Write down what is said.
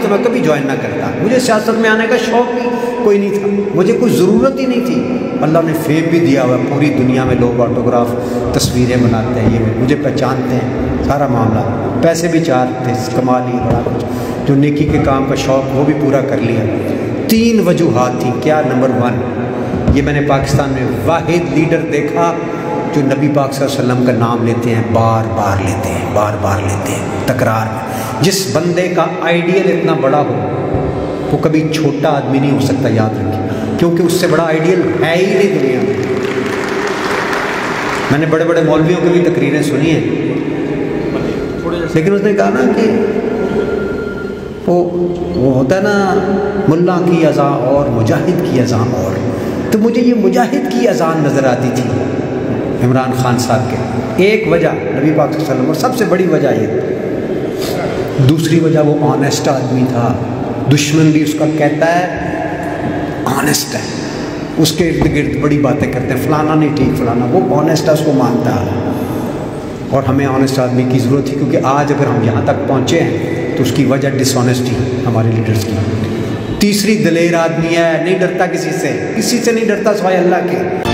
तो मैं कभी ज्वाइन ना करता। मुझे सियासत में आने का शौक़ भी कोई नहीं था, मुझे कोई ज़रूरत ही नहीं थी। अल्लाह ने फेम भी दिया हुआ, पूरी दुनिया में लोग ऑटोग्राफ तस्वीरें बनाते हैं, ये मुझे पहचानते हैं, सारा मामला। पैसे भी चाहते कमा लिए, बड़ा कुछ जो नेकी के काम का शौक़ वो भी पूरा कर लिया। 3 वजूहात थी। क्या? नंबर 1, ये मैंने पाकिस्तान में वाहिद लीडर देखा जो नबी पाक सल्लल्लाहु अलैहि वसल्लम का नाम लेते हैं, बार बार लेते हैं, बार बार लेते हैं, तकरार में। जिस बंदे का आइडियल इतना बड़ा हो वो कभी छोटा आदमी नहीं हो सकता, याद रखिए, क्योंकि उससे बड़ा आइडियल है ही नहीं दुनिया में। मैंने बड़े बड़े मौलवियों की भी तकरीरें सुनी हैं, लेकिन उसने कहा ना कि वो होता है ना, मुल्ला की अज़ान और मुजाहिद की अज़ान और। तो मुझे ये मुजाहिद की अज़ान नज़र आती थी इमरान खान साहब के। एक वजह नबी पाक सल्लल्लाहु अलैहि वसल्लम, और सबसे बड़ी वजह ये। दूसरी वजह वो ऑनेस्ट आदमी था, दुश्मन भी उसका कहता है ऑनेस्ट है, उसके इर्द गिर्द बड़ी बातें करते हैं, फलाना नहीं ठीक, फलाना, वो ऑनेस्ट है, उसको मानता है। और हमें ऑनेस्ट आदमी की ज़रूरत थी, क्योंकि आज अगर हम यहाँ तक पहुँचे हैं तो उसकी वजह डिसऑनेस्टी हमारे लीडर्स की। तीसरी, दलेर आदमी है, नहीं डरता किसी से नहीं डरता सिवाय अल्लाह के।